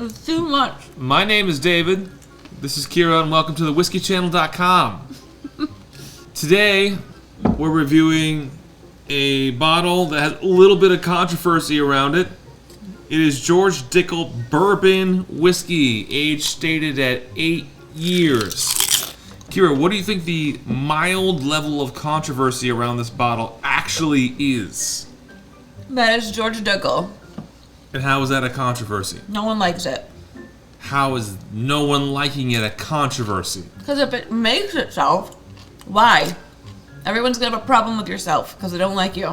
It's too much. My name is David. This is Kira, and welcome to the Whiskeychannel.com. Today, we're reviewing a bottle that has a little bit of controversy around it. It is George Dickel Bourbon Whiskey, age stated at 8 years. Kira, what do you think the mild level of controversy around this bottle actually is? That is George Dickel. And how is that a controversy? No one likes it. How is no one liking it a controversy? Because if it makes itself, why? Everyone's gonna have a problem with yourself because they don't like you.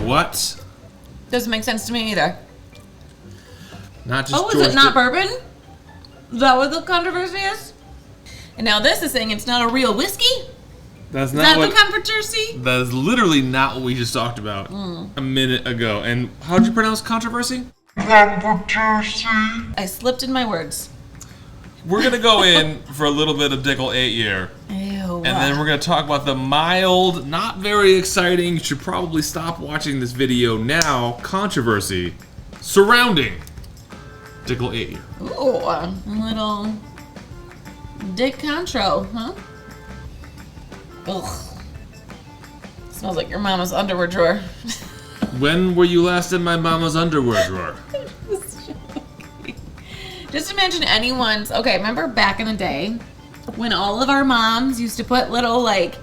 What? Doesn't make sense to me either. Not just Oh, George is it not bourbon? Is that what the controversy is? And now this is saying it's not a real whiskey? That's Is not that what, the controversy? that is literally not what we just talked about a minute ago. And how'd you pronounce controversy? I slipped in my words. We're gonna go in for a little bit of Dickel 8 year. Ew. And then we're going to talk about the mild, not very exciting, you should probably stop watching this video now, controversy surrounding Dickel 8 year. Ooh, a little dick contro, huh? Ugh. Smells like your mama's underwear drawer. When were you last in my mama's underwear drawer? Just imagine anyone's, okay, remember back in the day when all of our moms used to put little like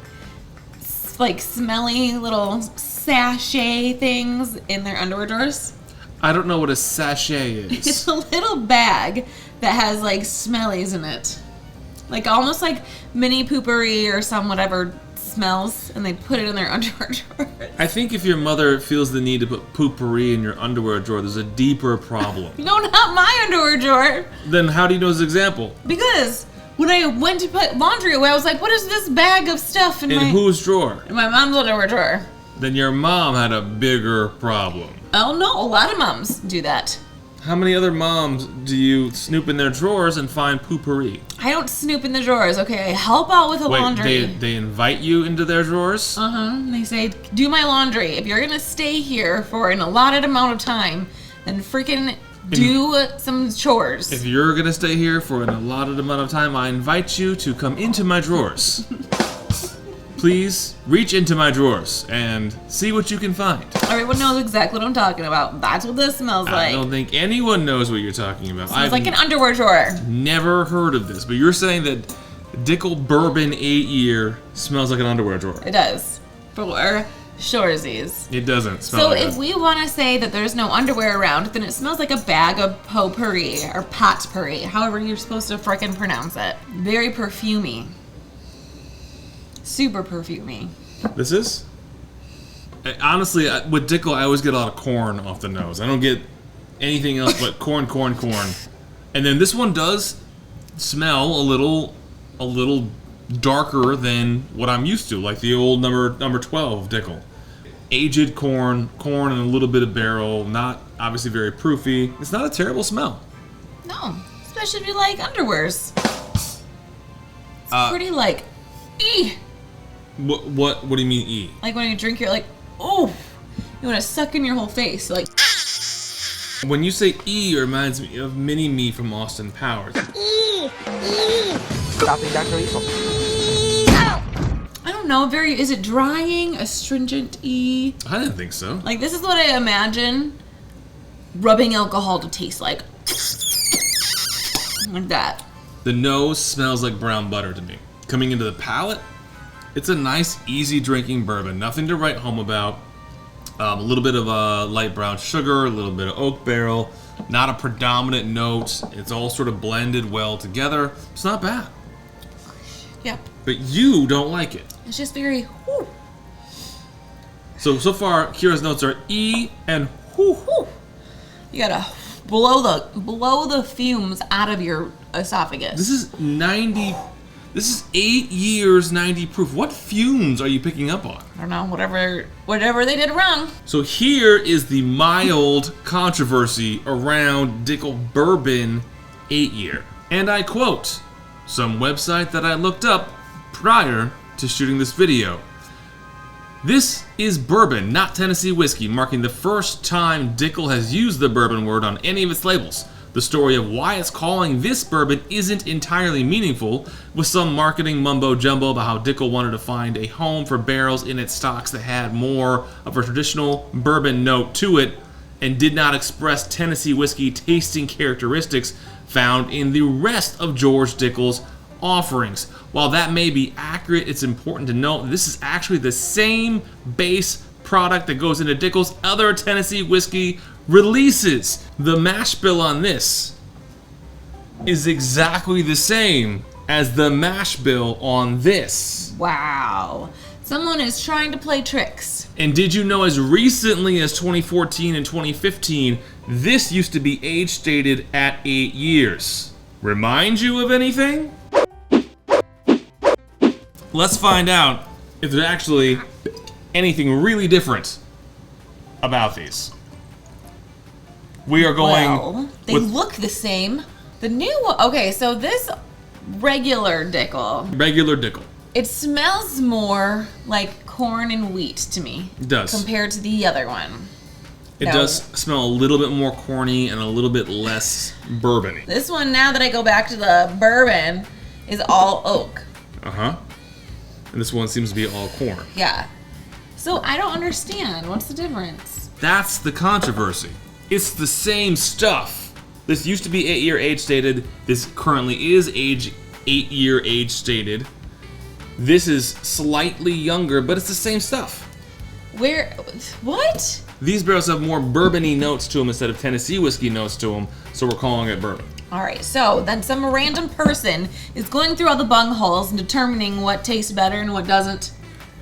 smelly little sachet things in their underwear drawers? I don't know what a sachet It's is. a little bag that has like smellies in it. Like almost like mini poopery or some whatever smells, and they put it in their underwear drawers. I think if your mother feels the need to put poopery in your underwear drawer, there's a deeper problem. No, not my underwear drawer. Then how do you know this example? Because when I went to put laundry away, I was like, what is this bag of stuff in In whose drawer? my mom's underwear drawer? Then your mom had a bigger problem. Oh no, a lot of moms do that. How many other moms do you snoop in their drawers and find poopery? I don't snoop in the drawers, okay? I help out with the laundry. They invite you into their drawers? They say, do my laundry. If you're gonna stay here for an allotted amount of time, then freaking do some chores. If you're gonna stay here for an allotted amount of time, I invite you to come into my drawers. Please reach into my drawers and see what you can find. Everyone knows exactly what I'm talking about. That's what this smells like. I don't think anyone knows what you're talking about. Smells like an underwear drawer. Never heard of this, but you're saying that Dickel Bourbon 8 year smells like an underwear drawer. It does. For shoresies. It doesn't smell So like if that. we want to say that there's no underwear around, then it smells like a bag of potpourri or potpourri, however you're supposed to frickin' pronounce it. Very perfumey. Super perfumey. This is? Honestly, with Dickel, I always get a lot of corn off the nose. I don't get anything else but corn. And then this one does smell a little darker than what I'm used to, like the old number 12 Dickel. Aged corn and a little bit of barrel, not obviously very proofy. It's not a terrible smell. No, especially if you like underwears. It's pretty like, eeh. What do you mean E? Like when you drink, you're like, oh, you want to suck in your whole face, like. When you say E, it reminds me of Mini-Me from Austin Powers. Stopping Dr. Evil. I don't know, is it drying, astringent E? I didn't think so. Like this is what I imagine rubbing alcohol to taste like. Like that. The nose smells like brown butter to me. Coming into the palate, it's a nice, easy drinking bourbon. Nothing to write home about. A little bit of light brown sugar, a little bit of oak barrel. Not a predominant note. It's all sort of blended well together. It's not bad. Yep. But you don't like it. It's just very whoo. So far, Kira's notes are E and whoo. Whoo. You gotta blow the fumes out of your esophagus. This is 90. This is 8 years, 90 proof. What fumes are you picking up on? I don't know, whatever they did wrong. So here is the mild controversy around Dickel Bourbon 8 year. And I quote some website that I looked up prior to shooting this video. This is bourbon, not Tennessee whiskey, marking the first time Dickel has used the bourbon word on any of its labels. The story of why it's calling this bourbon isn't entirely meaningful, with some marketing mumbo-jumbo about how Dickel wanted to find a home for barrels in its stocks that had more of a traditional bourbon note to it, and did not express Tennessee whiskey tasting characteristics found in the rest of George Dickel's offerings. While that may be accurate, it's important to note this is actually the same base product that goes into Dickel's other Tennessee whiskey releases. The mash bill on this is exactly the same as the mash bill on this. Wow. Someone is trying to play tricks. And did you know as recently as 2014 and 2015, this used to be age stated at 8 years? Remind you of anything? Let's find out if there's actually anything really different about these. We are going. Well, they look the same. The new one. Okay, so this regular Dickel. Regular Dickel. It smells more like corn and wheat to me. It does. Compared to the other one. It does smell a little bit more corny and a little bit less bourbony. This one, now that I go back to the bourbon, is all oak. Uh-huh. And this one seems to be all corn. Yeah. So I don't understand. What's the difference? That's the controversy. It's the same stuff. This used to be 8-year age stated. This currently is 8-year age stated. This is slightly younger, but it's the same stuff. What? These barrels have more bourbony notes to them instead of Tennessee whiskey notes to them, so we're calling it bourbon. All right, so then some random person is going through all the bung holes and determining what tastes better and what doesn't.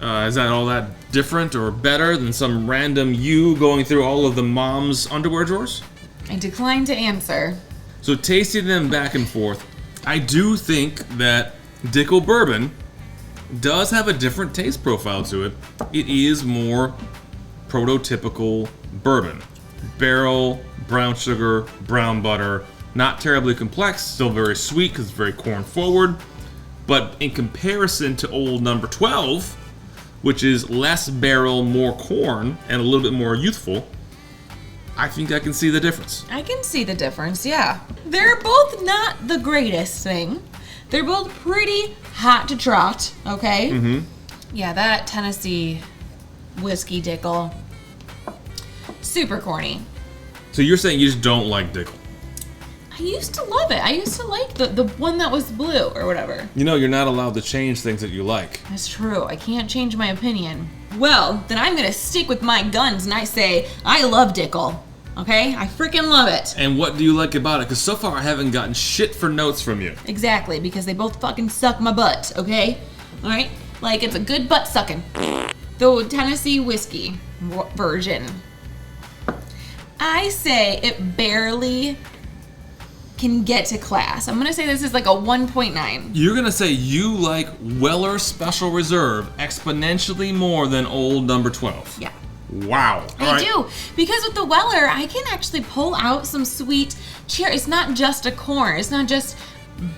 Is that all that different or better than some random you going through all of the mom's underwear drawers? I decline to answer. So tasting them back and forth, I do think that Dickel Bourbon does have a different taste profile to it. It is more prototypical bourbon. Barrel, brown sugar, brown butter, not terribly complex, still very sweet because it's very corn forward. But in comparison to old number 12, which is less barrel, more corn, and a little bit more youthful, I think I can see the difference. I can see the difference, yeah. They're both not the greatest thing. They're both pretty hot to trot, okay? Mm-hmm. Yeah, that Tennessee whiskey Dickel, super corny. So you're saying you just don't like Dickel? I used to love it. I used to like the one that was blue or whatever. You know, you're not allowed to change things that you like. That's true. I can't change my opinion. Well, then I'm going to stick with my guns and I say I love Dickel. Okay? I freaking love it. And what do you like about it? Because so far I haven't gotten shit for notes from you. Exactly, because they both fucking suck my butt, okay? Alright? Like, it's a good butt sucking. The Tennessee whiskey version, I say it barely can get to class. I'm gonna say this is like a 1.9. You're gonna say you like Weller Special Reserve exponentially more than old number 12. Yeah. Wow. I do, because with the Weller, I can actually pull out some sweet cheer. It's not just a corn. It's not just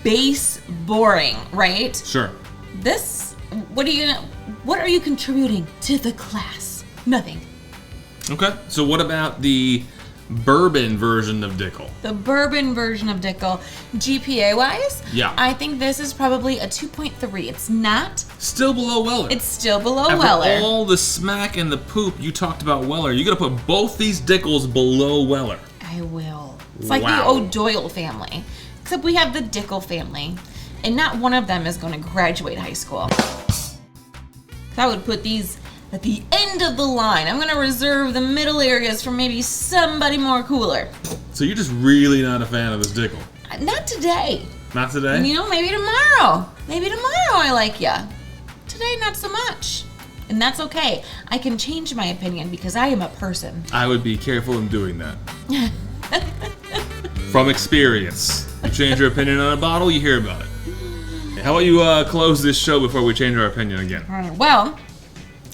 base boring, right? Sure. This, what are you contributing to the class? Nothing. Okay. So what about the bourbon version of Dickel? The bourbon version of Dickel, GPA-wise, yeah, I think this is probably a 2.3. It's not. Still below Weller. It's still below After Weller. all the smack and the poop you talked about Weller, you gotta put both these Dickels below Weller. I will. It's like the O'Doyle family, except we have the Dickel family, and not one of them is going to graduate high school. I would put these at the end of the line. I'm gonna reserve the middle areas for maybe somebody more cooler. So you're just really not a fan of this Dickel? Not today. Not today? You know, maybe tomorrow. Maybe tomorrow I like ya. Today, not so much. And that's okay. I can change my opinion because I am a person. I would be careful in doing that. From experience. You change your opinion on a bottle, you hear about it. How about you close this show before we change our opinion again? All right, well,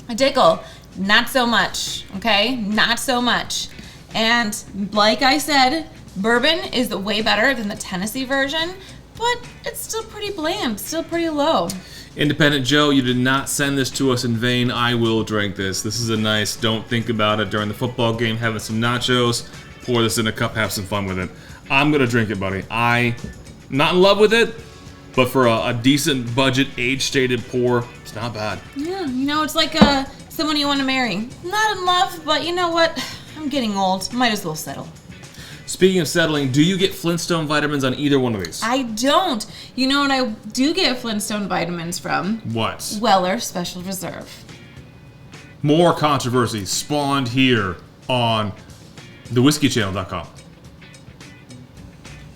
a Dickel, not so much, okay? Not so much. And like I said, bourbon is way better than the Tennessee version, but it's still pretty bland, still pretty low. Independent Joe, you did not send this to us in vain. I will drink this. This is a nice, don't think about it during the football game, having some nachos. Pour this in a cup, have some fun with it. I'm going to drink it, buddy. I'm not in love with it, but for a decent budget, age-stated pour, it's not bad. Yeah, you know, it's like someone you want to marry. Not in love, but you know what? I'm getting old. Might as well settle. Speaking of settling, do you get Flintstone vitamins on either one of these? I don't. You know what I do get Flintstone vitamins from? What? Weller Special Reserve. More controversy spawned here on thewhiskeychannel.com.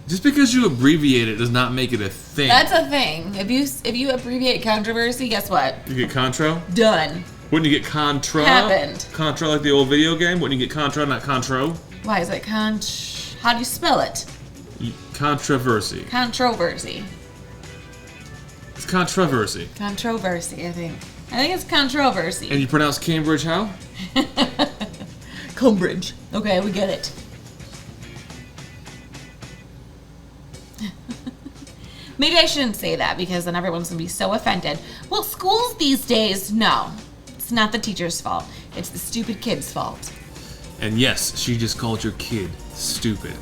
Just because you abbreviate it does not make it a thing. That's a thing. If you abbreviate controversy, guess what? You get Contro? Done. Wouldn't you get Contra? Happened. Contra like the old video game? Wouldn't you get Contra, not Contro? Why is it how do you spell it? Controversy. Controversy. It's controversy. Controversy, I think. I think it's controversy. And you pronounce Cambridge how? Cambridge. Okay, we get it. Maybe I shouldn't say that because then everyone's going to be so offended. Well, schools these days, no. It's not the teacher's fault. It's the stupid kid's fault. And yes, she just called your kid stupid.